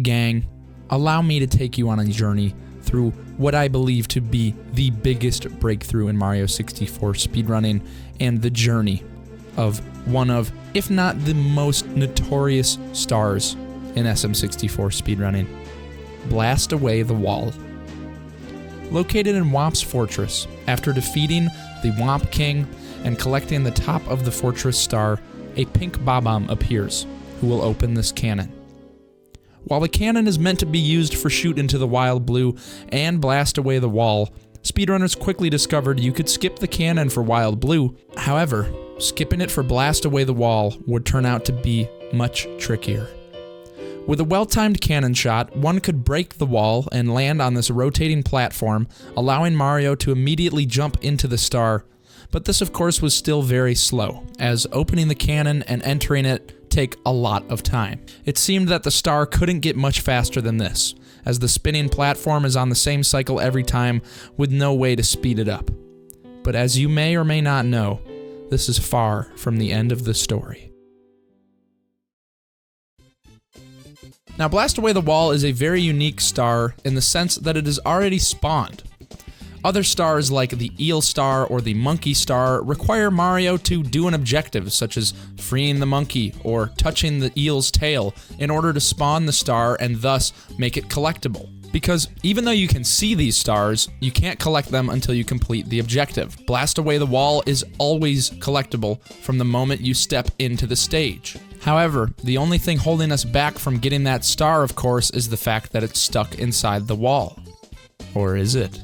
gang, allow me to take you on a journey through what I believe to be the biggest breakthrough in Mario 64 speedrunning and the journey of one of, if not the most notorious stars in SM64 speedrunning, Blast Away the Wall. Located in Whomp's fortress, after defeating the Whomp King and collecting the top of the fortress star, a pink Bob-omb appears, who will open this cannon. While the cannon is meant to be used for shoot into the wild blue and blast away the wall, speedrunners quickly discovered you could skip the cannon for wild blue. However, skipping it for blast away the wall would turn out to be much trickier. With a well-timed cannon shot, one could break the wall and land on this rotating platform, allowing Mario to immediately jump into the star. But this, of course, was still very slow, as opening the cannon and entering it take a lot of time. It seemed that the star couldn't get much faster than this, as the spinning platform is on the same cycle every time with no way to speed it up. But as you may or may not know, this is far from the end of the story. Now, Blast Away the Wall is a very unique star in the sense that it is already spawned. Other stars like the Eel Star or the Monkey Star require Mario to do an objective such as freeing the monkey or touching the eel's tail in order to spawn the star and thus make it collectible. Because even though you can see these stars, you can't collect them until you complete the objective. Blast Away the Wall is always collectible from the moment you step into the stage. However, the only thing holding us back from getting that star, of course, is the fact that it's stuck inside the wall. Or is it?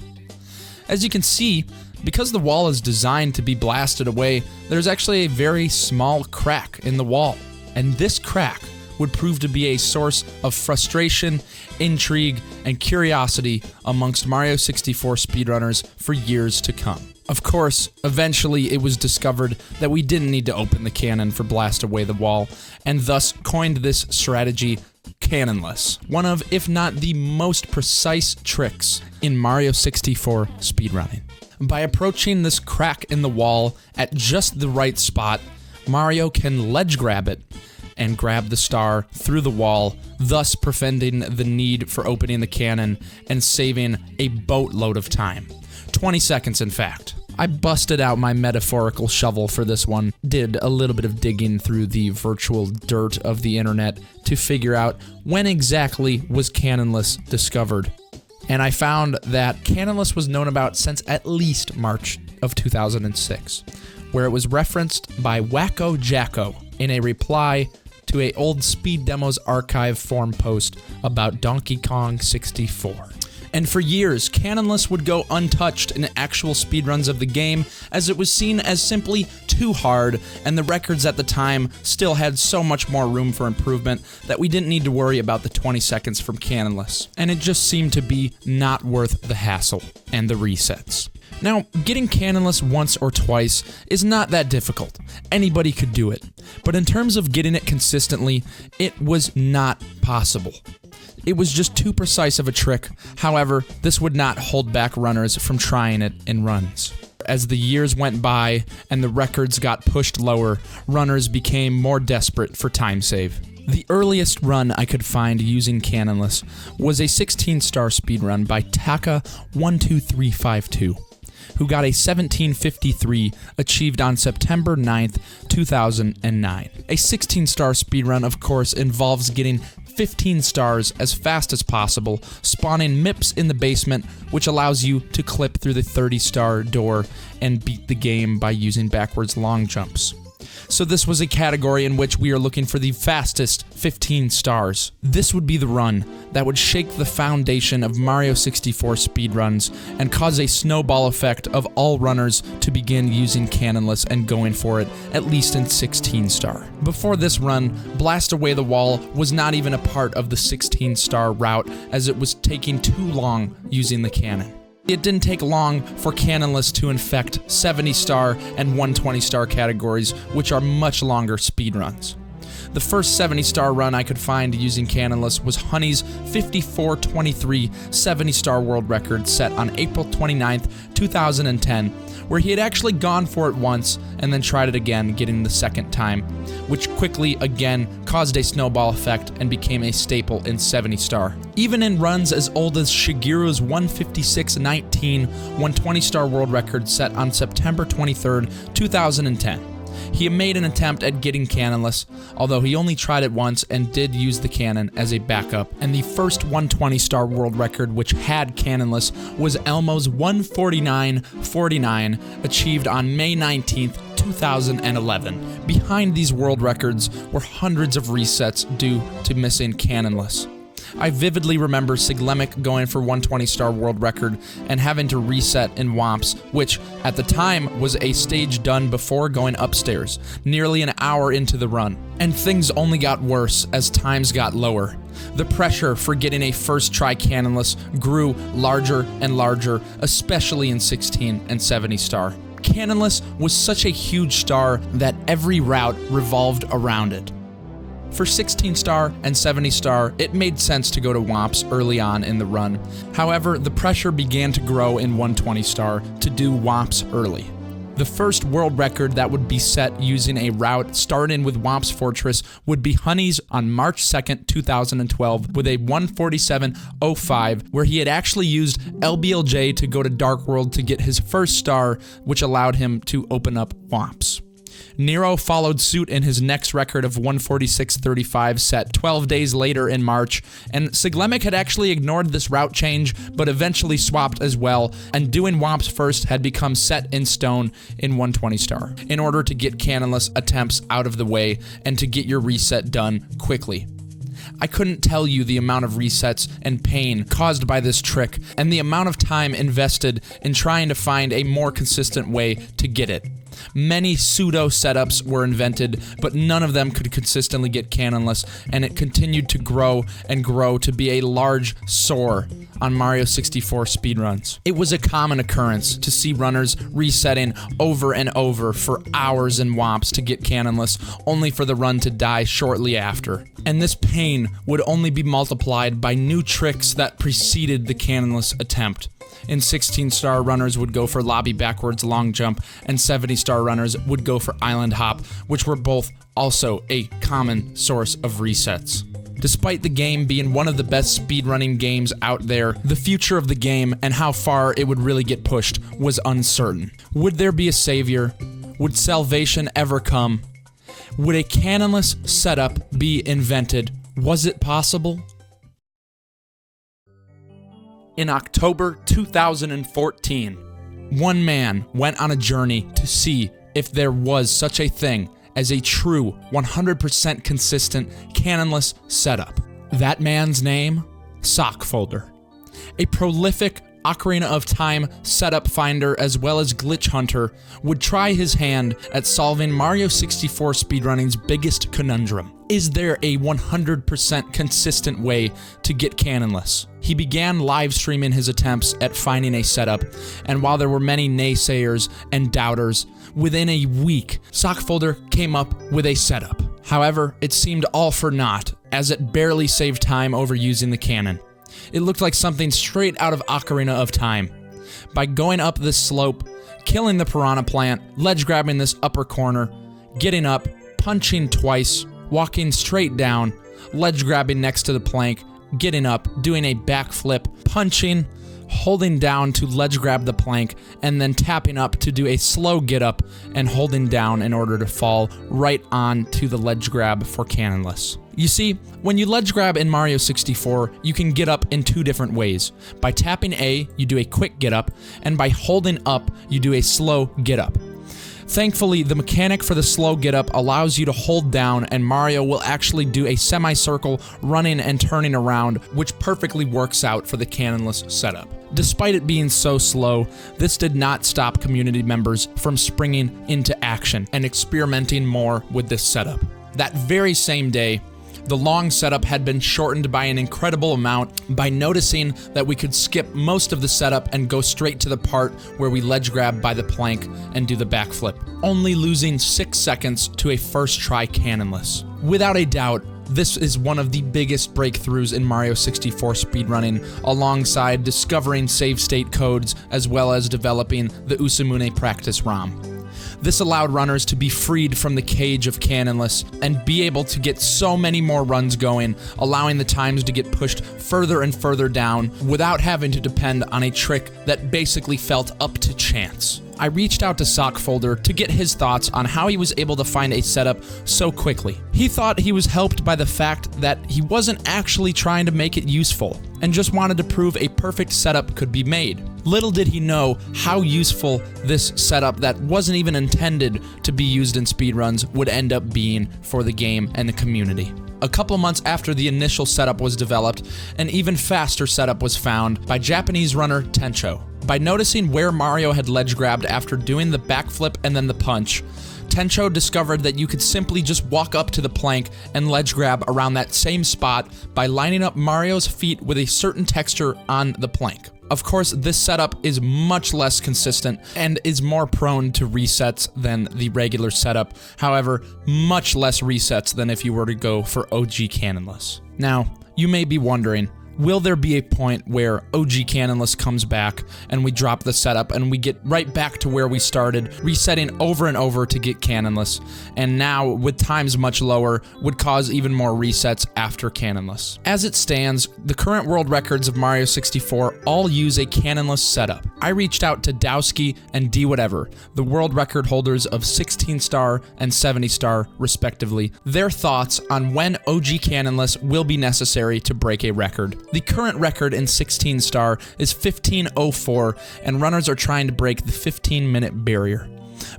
As you can see, because the wall is designed to be blasted away, there's actually a very small crack in the wall. And this crack would prove to be a source of frustration, intrigue, and curiosity amongst Mario 64 speedrunners for years to come. Of course, eventually it was discovered that we didn't need to open the cannon for Blast Away the Wall, and thus coined this strategy Cannonless, one of, if not the most precise tricks in Mario 64 speedrunning. By approaching this crack in the wall at just the right spot, Mario can ledge grab it and grab the star through the wall, thus preventing the need for opening the cannon and saving a boatload of time. 20 seconds, in fact. I busted out my metaphorical shovel for this one, did a little bit of digging through the virtual dirt of the internet to figure out when exactly was Cannonless discovered. And I found that Cannonless was known about since at least March of 2006, where it was referenced by Wacko Jacko in a reply to a old Speed Demos archive forum post about Donkey Kong 64. And for years, Cannonless would go untouched in actual speedruns of the game, as it was seen as simply too hard, and the records at the time still had so much more room for improvement that we didn't need to worry about the 20 seconds from Cannonless, and it just seemed to be not worth the hassle and the resets. Now, getting Cannonless once or twice is not that difficult. Anybody could do it. But in terms of getting it consistently, it was not possible. It was just too precise of a trick. However, this would not hold back runners from trying it in runs. As the years went by and the records got pushed lower, runners became more desperate for time save. The earliest run I could find using Cannonless was a 16-star speedrun by Taka12352, who got a 1753 achieved on September 9th, 2009. A 16-star speedrun, of course, involves getting 15 stars as fast as possible, spawning MIPS in the basement, which allows you to clip through the 30-star door and beat the game by using backwards long jumps. So this was a category in which we are looking for the fastest 15 stars. This would be the run that would shake the foundation of Mario 64 speedruns and cause a snowball effect of all runners to begin using Cannonless and going for it, at least in 16 star. Before this run, Blast Away the Wall was not even a part of the 16 star route, as it was taking too long using the cannon. It didn't take long for Cannonless to infect 70-star and 120-star categories, which are much longer speedruns. The first 70-star run I could find using Cannonless was Honey's 54:23 70-star world record set on April 29th, 2010, where he had actually gone for it once and then tried it again, getting the second time, which quickly again caused a snowball effect and became a staple in 70-star. Even in runs as old as Shigeru's 156:19 120-star world record set on September 23rd, 2010. He made an attempt at getting Cannonless, although he only tried it once and did use the cannon as a backup. And the first 120-star world record which had Cannonless was Elmo's 149:49, achieved on May 19th, 2011. Behind these world records were hundreds of resets due to missing Cannonless. I vividly remember Siglemic going for 120-star world record and having to reset in Womps, which at the time was a stage done before going upstairs, nearly an hour into the run. And things only got worse as times got lower. The pressure for getting a first try Cannonless grew larger and larger, especially in 16 and 70-star. Cannonless was such a huge star that every route revolved around it. For 16-star and 70-star, it made sense to go to Womps early on in the run. However, the pressure began to grow in 120-star to do Womps early. The first world record that would be set using a route starting with Womps Fortress would be Honey's on March 2nd, 2012 with a 147.05, where he had actually used LBLJ to go to Dark World to get his first star, which allowed him to open up Womps. Nero followed suit in his next record of 146.35 set 12 days later in March, and Siglemic had actually ignored this route change, but eventually swapped as well, and doing Womps first had become set in stone in 120-star, in order to get Cannonless attempts out of the way and to get your reset done quickly. I couldn't tell you the amount of resets and pain caused by this trick, and the amount of time invested in trying to find a more consistent way to get it. Many pseudo setups were invented, but none of them could consistently get Cannonless, and it continued to grow and grow to be a large sore on Mario 64 speedruns. It was a common occurrence to see runners resetting over and over for hours in Womps to get Cannonless, only for the run to die shortly after. And this pain would only be multiplied by new tricks that preceded the Cannonless attempt. In 16-star, runners would go for lobby backwards long jump, and 70-star runners would go for island hop, which were both also a common source of resets. Despite the game being one of the best speedrunning games out there, the future of the game and how far it would really get pushed was uncertain. Would there be a savior? Would salvation ever come? Would a Cannonless setup be invented? Was it possible? In October 2014, one man went on a journey to see if there was such a thing as a true 100% consistent Cannonless setup. That man's name? Sockfolder. A prolific Ocarina of Time setup finder as well as glitch hunter would try his hand at solving Mario 64 speedrunning's biggest conundrum. Is there a 100% consistent way to get Cannonless? He began live streaming his attempts at finding a setup, and while there were many naysayers and doubters, within a week, Sockfolder came up with a setup. However, it seemed all for naught, as it barely saved time over using the cannon. It looked like something straight out of Ocarina of Time. By going up this slope, killing the piranha plant, ledge grabbing this upper corner, getting up, punching twice, walking straight down, ledge grabbing next to the plank, getting up, doing a backflip, punching, holding down to ledge grab the plank, and then tapping up to do a slow get up and holding down in order to fall right on to the ledge grab for Cannonless. You see, when you ledge grab in Mario 64, you can get up in two different ways. By tapping A, you do a quick get up, and by holding up, you do a slow get up. Thankfully, the mechanic for the slow get-up allows you to hold down, and Mario will actually do a semicircle running and turning around, which perfectly works out for the Cannonless setup. Despite it being so slow, this did not stop community members from springing into action and experimenting more with this setup. That very same day, the long setup had been shortened by an incredible amount by noticing that we could skip most of the setup and go straight to the part where we ledge grab by the plank and do the backflip, only losing 6 seconds to a first try Cannonless. Without a doubt, this is one of the biggest breakthroughs in Mario 64 speedrunning, alongside discovering save state codes as well as developing the Usamune practice ROM. This allowed runners to be freed from the cage of Cannonless and be able to get so many more runs going, allowing the times to get pushed further and further down without having to depend on a trick that basically felt up to chance. I reached out to Sockfolder to get his thoughts on how he was able to find a setup so quickly. He thought he was helped by the fact that he wasn't actually trying to make it useful, and just wanted to prove a perfect setup could be made. Little did he know how useful this setup that wasn't even intended to be used in speedruns would end up being for the game and the community. A couple months after the initial setup was developed, an even faster setup was found by Japanese runner Tencho. By noticing where Mario had ledge grabbed after doing the backflip and then the punch, Tencho discovered that you could simply just walk up to the plank and ledge grab around that same spot by lining up Mario's feet with a certain texture on the plank. Of course, this setup is much less consistent and is more prone to resets than the regular setup. However, much less resets than if you were to go for OG Cannonless. Now, you may be wondering, will there be a point where OG Cannonless comes back and we drop the setup and we get right back to where we started, resetting over and over to get Cannonless, and now, with times much lower, would cause even more resets after Cannonless? As it stands, the current world records of Mario 64 all use a Cannonless setup. I reached out to Dowsky and Dwhatever, the world record holders of 16-star and 70-star respectively, their thoughts on when OG Cannonless will be necessary to break a record. The current record in 16-star is 15:04, and runners are trying to break the 15-minute barrier.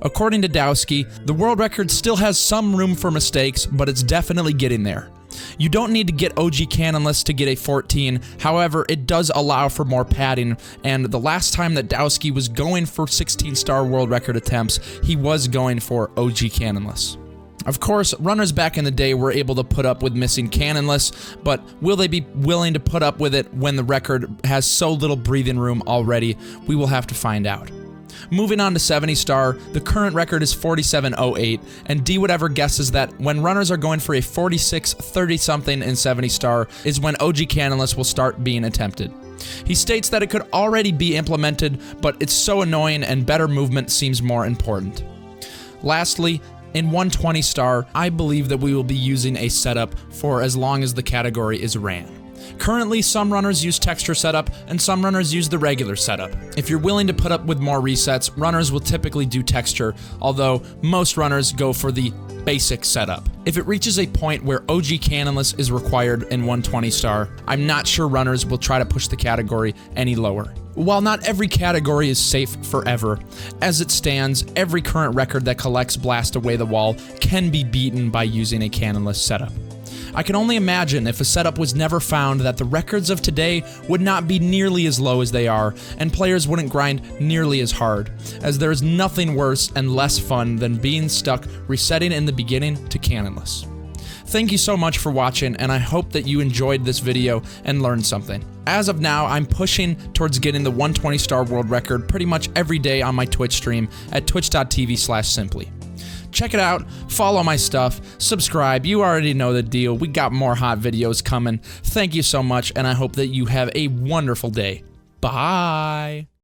According to Dowsky, the world record still has some room for mistakes, but it's definitely getting there. You don't need to get OG Cannonless to get a 14, however, it does allow for more padding, and the last time that Dowsky was going for 16-star world record attempts, he was going for OG Cannonless. Of course, runners back in the day were able to put up with missing Cannonless, but will they be willing to put up with it when the record has so little breathing room already? We will have to find out. Moving on to 70-star, the current record is 47:08, and Dwhatever guesses that when runners are going for a 46:30-something in 70-star is when OG Cannonless will start being attempted. He states that it could already be implemented, but it's so annoying and better movement seems more important. Lastly, in 120-star, I believe that we will be using a setup for as long as the category is ran. Currently, some runners use texture setup, and some runners use the regular setup. If you're willing to put up with more resets, runners will typically do texture, although most runners go for the basic setup. If it reaches a point where OG Cannonless is required in 120-star, I'm not sure runners will try to push the category any lower. While not every category is safe forever, as it stands, every current record that collects Blast Away the Wall can be beaten by using a Cannonless setup. I can only imagine if a setup was never found that the records of today would not be nearly as low as they are, and players wouldn't grind nearly as hard, as there is nothing worse and less fun than being stuck resetting in the beginning to Cannonless. Thank you so much for watching, and I hope that you enjoyed this video and learned something. As of now, I'm pushing towards getting the 120-star world record pretty much every day on my Twitch stream at twitch.tv/simply. Check it out, follow my stuff, subscribe, you already know the deal, we got more hot videos coming. Thank you so much, and I hope that you have a wonderful day. Bye!